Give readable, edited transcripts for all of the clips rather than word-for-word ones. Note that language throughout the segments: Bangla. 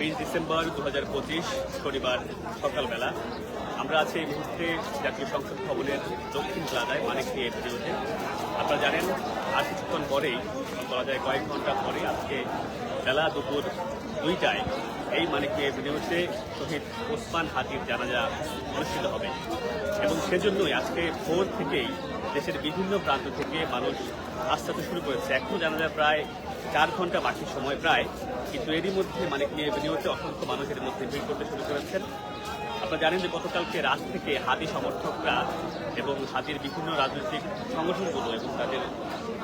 20 ডিসেম্বর 2025 শনিবার সকালবেলা আমরা আছি এই মুহূর্তে জাতীয় সংসদ ভবনের দক্ষিণ প্লাজায় মানিকনী এভিনিউতে। আপনারা জানেন আর কিছুক্ষণ পরেই বলা যায় কয়েক ঘন্টা পরে আজকে বেলা দুপুর 2টায় এই মানিকনী এভিনিউতে শহীদ ওসমান হাদির জানাজা অনুষ্ঠিত হবে এবং সেজন্যই আজকে ভোর থেকেই দেশের বিভিন্ন প্রান্ত থেকে মানুষ আসতে শুরু করেছে। এখনও জানাজা প্রায় 4 ঘন্টা বাকি সময় প্রায়, কিন্তু এরই মধ্যে মানিকনী এভিনিউতে অসংখ্য মানুষের মধ্যে ভিড় করতে শুরু করেছেন। আপনারা জানেন যে গতকালকে রাত থেকে হাদি সমর্থকরা এবং হাদির বিভিন্ন রাজনৈতিক সংগঠনগুলো এবং তাদের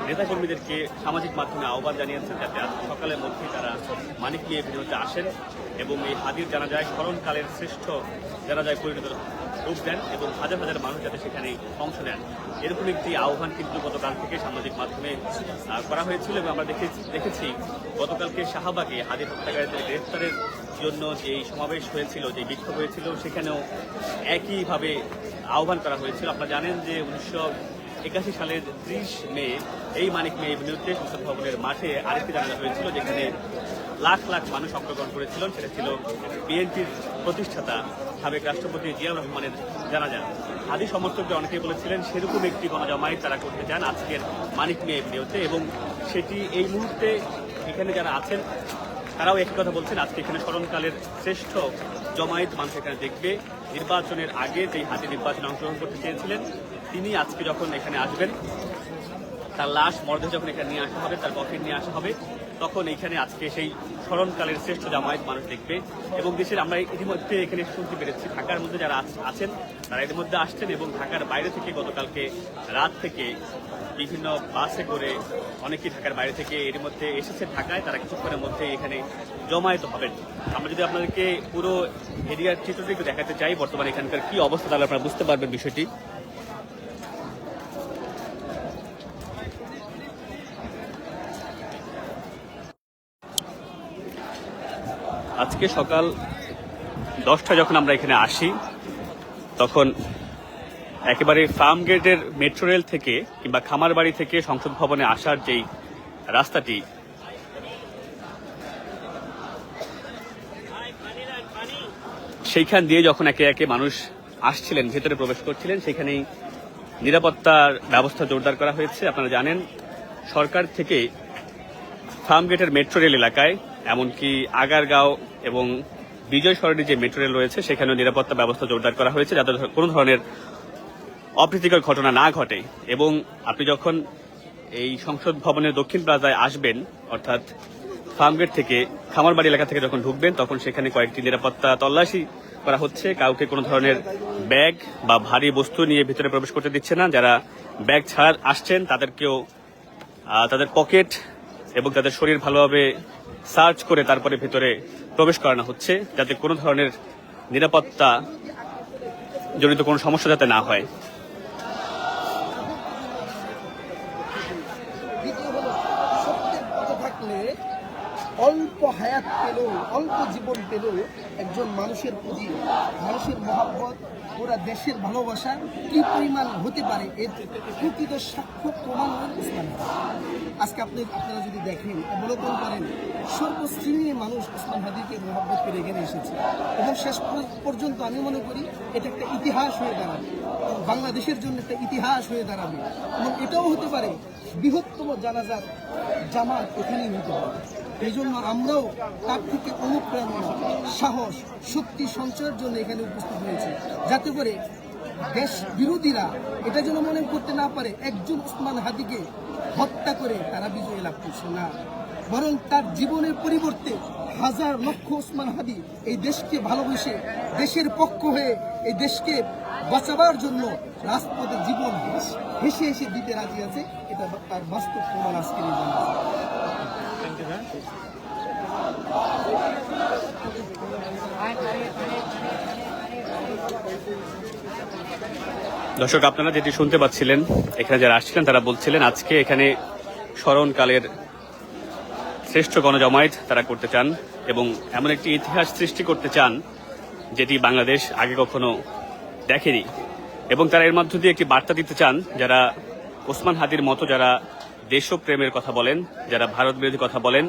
নেতাকর্মীদেরকে সামাজিক মাধ্যমে আহ্বান জানিয়েছেন যাতে আজ সকালের মধ্যে তারা মানিকনী এভিনিউতে আসেন এবং এই হাদির জানাজায় স্মরণকালের শ্রেষ্ঠ জানাজায় পরিণত রূপ দেন এবং হাজার হাজার মানুষ যাতে সেখানে অংশ নেন, এরকম একটি আহ্বান কিন্তু গতকাল থেকে সামাজিক মাধ্যমে করা হয়েছিল। এবং আমরা দেখেছি গতকালকে শাহবাগে হাদির হত্যাকারীদের গ্রেফতারের জন্য যে সমাবেশ হয়েছিল, যে বিক্ষোভ হয়েছিল, সেখানেও একইভাবে আহ্বান করা হয়েছিল। আপনারা জানেন যে 1981 সালের 30 মে এই মানিকনী এভিনিউতে সংসদ ভবনের মাঠে আরেকটি জানাজা হয়েছিল, যেখানে লাখ লাখ মানুষ অংশগ্রহণ করেছিলেন। সেটা ছিল বিএনপির প্রতিষ্ঠাতা সাবেক রাষ্ট্রপতি জিয়াউর রহমানের জানাজা। হাদি সমর্থকদের অনেকেই বলেছিলেন সেরকম একটি গণজমায়েত তারা করতে চান আজকের মানিকনী এভিনিউতে, এবং সেটি এই মুহূর্তে এখানে যারা আছেন তারাও একই কথা বলছেন। আজকে এখানে স্মরণকালের শ্রেষ্ঠ জমায়েত মানুষ এখানে দেখবে। নির্বাচনের আগে যেই হাদি নির্বাচনে অংশগ্রহণ করতে চেয়েছিলেন তিনি আজকে যখন এখানে আসবেন, তার লাশ মরদেহ যখন এখানে নিয়ে আসা হবে, তার কফিন নিয়ে আসা হবে, তখন এখানে আজকে সেই স্মরণকালের শ্রেষ্ঠ জামায়াত মানুষ দেখবে। এবং দেশের আমরা ইতিমধ্যে এখানে শুনতে পেরেছি ঢাকার মধ্যে যারা আছেন তারা এর মধ্যে আসছেন, এবং ঢাকার বাইরে থেকে গতকালকে রাত থেকে বিভিন্ন বাসে করে অনেকেই ঢাকার বাইরে থেকে এর মধ্যে এসেছে ঢাকায়। তারা কিছুক্ষণের মধ্যে এখানে জমায়েত হবেন। আমরা যদি আপনাদেরকে পুরো এরিয়ার চিত্রটি একটু দেখাতে চাই, বর্তমানে এখানকার কি অবস্থা, তাহলে আপনারা বুঝতে পারবেন বিষয়টি। আজকে সকাল 10টায় যখন আমরা এখানে আসি, তখন একেবারে ফার্ম গেটের মেট্রো রেল থেকে কিংবা খামারবাড়ি থেকে সংসদ ভবনে আসার যেই রাস্তাটি, সেইখান দিয়ে যখন একে একে মানুষ আসছিলেন, ভেতরে প্রবেশ করছিলেন, সেখানেই নিরাপত্তার ব্যবস্থা জোরদার করা হয়েছে। আপনারা জানেন সরকার থেকে ফার্ম গেটের মেট্রো রেল এলাকায়, এমনকি আগারগাঁও এবং বিজয় সরণি যে মেট্রো রেল রয়েছে, সেখানেও নিরাপত্তা ব্যবস্থা জোরদার করা হয়েছে যাতে কোনো ধরনের অপ্রীতিকর ঘটনা না ঘটে। এবং আপনি যখন এই সংসদ ভবনের দক্ষিণ প্লাজায় আসবেন, অর্থাৎ ফার্মগেট থেকে খামারবাড়ি এলাকা থেকে যখন ঢুকবেন, তখন সেখানে কয়েকটি নিরাপত্তা তল্লাশি করা হচ্ছে। কাউকে কোনো ধরনের ব্যাগ বা ভারী বস্তু নিয়ে ভিতরে প্রবেশ করতে দিচ্ছে না। যারা ব্যাগ ছাড়া আসছেন তাদেরকেও তাদের পকেট এবং তাদের শরীর ভালোভাবে সার্চ করে তারপরে ভেতরে প্রবেশ করানো হচ্ছে, যাতে কোনো ধরনের নিরাপত্তা জড়িত কোনো সমস্যা যাতে না হয়। অল্প হায়াত পেলেও, অল্প জীবন পেলেও একজন মানুষের প্রতি মানুষের মহব্বত, ওরা দেশের ভালোবাসা কি পরিমাণ হতে পারে এর প্রকৃত সাক্ষ্য প্রমাণ হল ওসমান হাদি। আজকে আপনারা যদি দেখেন, অবলোকন করেন, সর্বশ্রেণীর মানুষ ওসমান হাদিকে মহব্বত করে এখানে এসেছে এবং শেষ পর্যন্ত আমি মনে করি এটা একটা ইতিহাস হয়ে দাঁড়াবে, বাংলাদেশের জন্য একটা ইতিহাস হয়ে দাঁড়াবে। এবং এটাও হতে পারে বৃহত্তম জানাজার জামাত এখানেই হতে পারে। এই জন্য আমরাও তার থেকে অনুপ্রেরণা, সাহস, শক্তি সঞ্চয়ের জন্য এখানে উপস্থিত হয়েছে, যাতে করে দেশ বিরোধীরা এটা যেন মনে করতে না পারে একজন ওসমান হাদিকে হত্যা করে তারা বিজয় লাভ করছে না, বরং তার জীবনের পরিবর্তে হাজার লক্ষ ওসমান হাদি এই দেশকে ভালোবেসে দেশের পক্ষ হয়ে এই দেশকে বাঁচাবার জন্য রাজপথে জীবন হেসে হেসে দিতে রাজি আছে। এটা তার বাস্তব প্রমাণ আজকের এই জন্য। দর্শক, আপনারা যেটি শুনতে পাচ্ছিলেন, এখানে যারা আসছিলেন তারা বলছিলেন আজকে এখানে স্মরণকালের শ্রেষ্ঠ গণজমায়েত তারা করতে চান এবং এমন একটি ইতিহাস সৃষ্টি করতে চান যেটি বাংলাদেশ আগে কখনো দেখেনি। এবং তারা এর মধ্য দিয়ে একটি বার্তা দিতে চান, যারা ওসমান হাদির মতো যারা দেশপ্রেমের কথা বলেন, যারা ভারত বিরোধী কথা বলেন,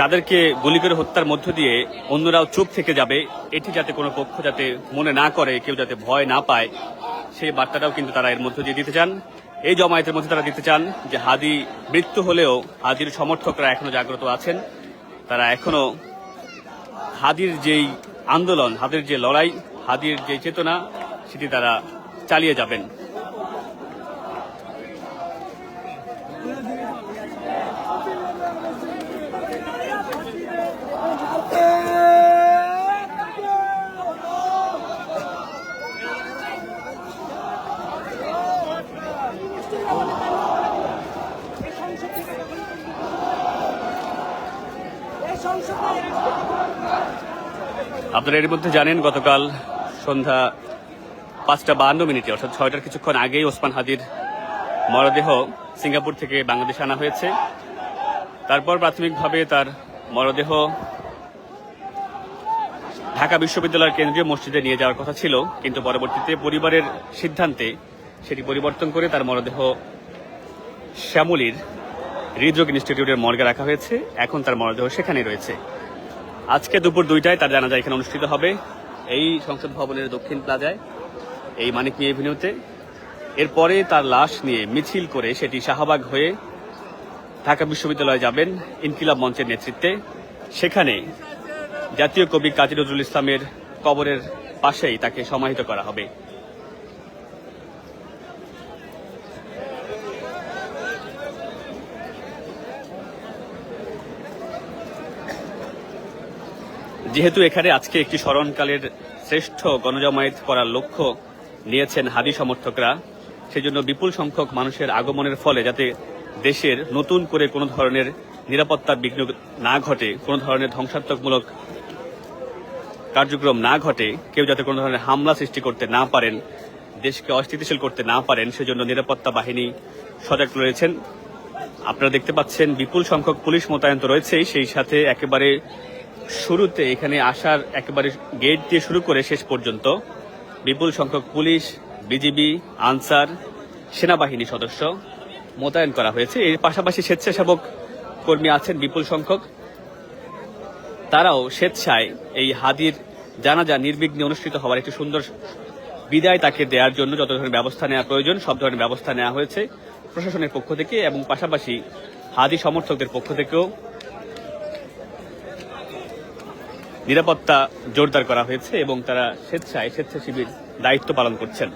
তাদেরকে গুলি করে হত্যার মধ্য দিয়ে অন্যরাও চুপ থেকে যাবে, এটি যাতে কোনো পক্ষ যাতে মনে না করে, কেউ যাতে ভয় না পায়, সেই বার্তাটাও কিন্তু তারা এর মধ্য দিয়ে দিতে চান। এই জমায়েতের মধ্যে তারা দিতে চান যে হাদি মৃত্যু হলেও হাদির সমর্থকরা এখনো জাগ্রত আছেন, তারা এখনো হাদির যেই আন্দোলন, হাদির যে লড়াই, হাদির যে চেতনা, সেটি তারা চালিয়ে যাবেন। আপনারা এর মধ্যে জানেন গতকাল সন্ধ্যা 5:52 অর্থাৎ 6টার কিছুক্ষণ আগেই ওসমান হাদির মরদেহ সিঙ্গাপুর থেকে বাংলাদেশে আনা হয়েছে। তারপর প্রাথমিকভাবে তার মরদেহ ঢাকা বিশ্ববিদ্যালয়ের কেন্দ্রীয় মসজিদে নিয়ে যাওয়ার কথা ছিল, কিন্তু পরবর্তীতে পরিবারের সিদ্ধান্তে সেটি পরিবর্তন করে তার মরদেহ শ্যামলীর হৃদরোগ ইনস্টিটিউটের মর্গে রাখা হয়েছে। এখন তার মরদেহ সেখানেই রয়েছে। আজকে দুপুর 2টায় তার জানাজা এখানে অনুষ্ঠিত হবে এই সংসদ ভবনের দক্ষিণ প্লাজায়, এই মানিক মিয়া এভিনিউতে। এরপরে তার লাশ নিয়ে মিছিল করে সেটি শাহবাগ হয়ে ঢাকা বিশ্ববিদ্যালয়ে যাবেন ইনকিলাব মঞ্চের নেতৃত্বে। সেখানে জাতীয় কবি কাজী নজরুল ইসলামের কবরের পাশেই তাকে সমাহিত করা হবে। যেহেতু এখানে আজকে একটি স্মরণকালের শ্রেষ্ঠ গণজমায়েত করার লক্ষ্য নিয়েছেন হাদি সমর্থকরা, সেজন্য বিপুল সংখ্যক মানুষের আগমনের ফলে যাতে দেশের নতুন করে কোনো ধরনের নিরাপত্তার বিঘ্ন না ঘটে, কোনো ধরনের ধ্বংসাত্মকমূলক কার্যক্রম না ঘটে, কেউ যাতে কোনো ধরনের হামলা সৃষ্টি করতে না পারেন, দেশকে অস্থিতিশীল করতে না পারেন, সেজন্য নিরাপত্তা বাহিনী সজাগ রয়েছেন। আপনারা দেখতে পাচ্ছেন বিপুল সংখ্যক পুলিশ মোতায়েন তো রয়েছেই, সেই সাথে একেবারে শুরুতে এখানে আসার একেবারে গেট দিয়ে শুরু করে শেষ পর্যন্ত বিপুল সংখ্যক পুলিশ, বিজিবি, আনসার, সেনাবাহিনী সদস্য মোতায়েন করা হয়েছে। এর পাশাপাশি স্বেচ্ছাসেবক কর্মী আছেন বিপুল সংখ্যক, তারাও স্বেচ্ছায় এই হাদির জানাজা নির্বিঘ্নে অনুষ্ঠিত হওয়ার একটি সুন্দর বিদায় তাকে দেওয়ার জন্য যত ধরনের ব্যবস্থা নেওয়া প্রয়োজন সব ধরনের ব্যবস্থা নেওয়া হয়েছে প্রশাসনের পক্ষ থেকে, এবং পাশাপাশি হাদি সমর্থকদের পক্ষ থেকেও নিরাপত্তা জোরদার করা হয়েছে এবং তারা স্বেচ্ছাসেবীর দায়িত্ব পালন করছেন।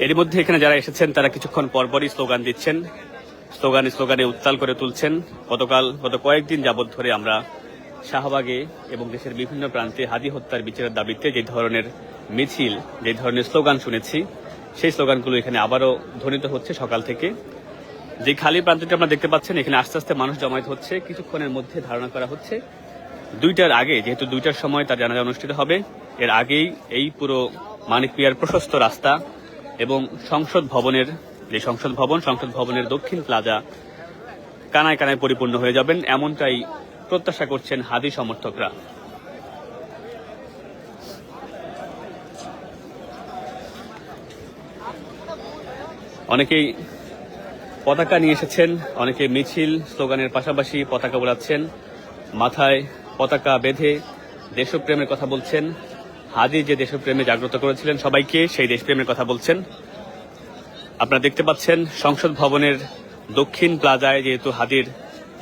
এর মধ্যে এখানে যারা এসেছেন তারা কিছুক্ষণ পরপরই স্লোগান দিচ্ছেন, স্লোগানে উত্তাল করে তুলছেন। গত কয়েকদিন যাবৎ ধরে আমরা শাহবাগে এবং দেশের বিভিন্ন প্রান্তে হাদি হত্যার বিচারের দাবিতে যে ধরনের মিছিল, যে ধরনের স্লোগান শুনেছি, সেই স্লোগানগুলো এখানে আবারও ধ্বনিত হচ্ছে সকাল থেকে। যে খালি প্রান্তটি আপনারা দেখতে পাচ্ছেন, এখানে আস্তে আস্তে মানুষ জমায়েত হচ্ছে। কিছুক্ষণের মধ্যে ধারণা করা হচ্ছে 2টার আগে, যেহেতু 2টার সময় তার জানাজা অনুষ্ঠিত হবে, এর আগেই এই পুরো মানিক মিয়ার প্রশস্ত রাস্তা এবং সংসদ ভবনের দক্ষিণ প্লাজা কানায় কানায় পরিপূর্ণ হয়ে যাবেন, এমনটাই প্রত্যাশা করছেন হাদি সমর্থকরা। অনেকেই পতাকা নিয়ে এসেছেন, অনেকে মিছিল স্লোগানের পাশাপাশি পতাকা ওড়াচ্ছেন, মাথায় পতাকা বেঁধে দেশপ্রেমের কথা বলছেন। হাদি যে দেশপ্রেমে জাগ্রত করেছিলেন সবাইকে, সেই দেশপ্রেমের কথা বলছেন। আপনারা দেখতে পাচ্ছেন সংসদ ভবনের দক্ষিণ প্লাজায় যেহেতু হাদির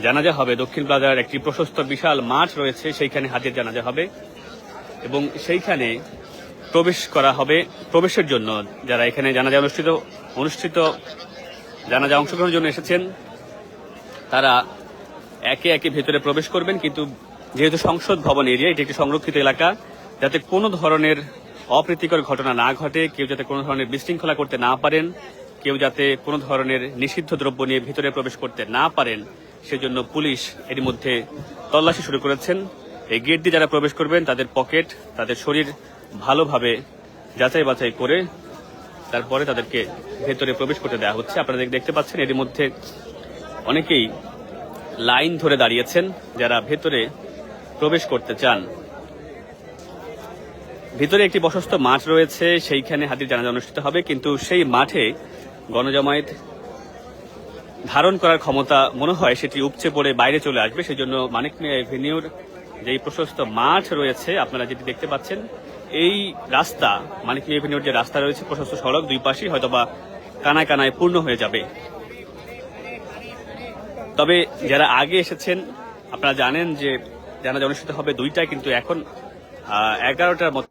জানাজা হবে, দক্ষিণ প্লাজার একটি প্রশস্ত বিশাল মাঠ রয়েছে, সেইখানে হাদির জানাজা হবে এবং সেইখানে প্রবেশ করা হবে। প্রবেশের জন্য যারা এখানে জানাজা জানাজা অংশগ্রহণের জন্য এসেছেন তারা একে একে ভেতরে প্রবেশ করবেন, কিন্তু যেহেতু সংসদ ভবন এরিয়া, এটি একটি সংরক্ষিত এলাকা, যাতে কোনো ধরনের অপ্রীতিকর ঘটনা না ঘটে, কেউ যাতে কোনো ধরনের বিশৃঙ্খলা করতে না পারেন, কেউ যাতে কোনো ধরনের নিষিদ্ধ দ্রব্য নিয়ে ভিতরে প্রবেশ করতে না পারেন, সেজন্য পুলিশ এর মধ্যে তল্লাশি শুরু করেছেন। এই গেট দিয়ে যারা প্রবেশ করবেন তাদের পকেট, তাদের শরীর ভালোভাবে যাচাই বাছাই করে তারপরে তাদেরকে ভেতরে প্রবেশ করতে দেওয়া হচ্ছে। আপনারা দেখতে পাচ্ছেন এর মধ্যে অনেকেই লাইন ধরে দাঁড়িয়েছেন যারা ভেতরে প্রবেশ করতে চান। ভিতরে একটি প্রশস্ত মাঠ রয়েছে, সেইখানে হাদির জানাজা অনুষ্ঠিত হবে, কিন্তু সেই মাঠে গণজামায়াত ধারণ করার ক্ষমতা মনে হয় সেটি উপচে পড়ে বাইরে চলে আসবে। সেই জন্য মানিক মিয়া এভিনিউর যেই প্রশস্ত মাঠ রয়েছে, আপনারা যেটি দেখতে পাচ্ছেন, এই রাস্তা মানিক মিয়া এভিনিউর যে রাস্তা রয়েছে, প্রশস্ত সড়ক, দুই পাশেই হয়তোবা কানায় কানায় পূর্ণ হয়ে যাবে। তবে যারা আগে এসেছেন আপনারা জানেন যে জানাজা অনুষ্ঠিত হবে 2টায়, কিন্তু এখন 11টার মতো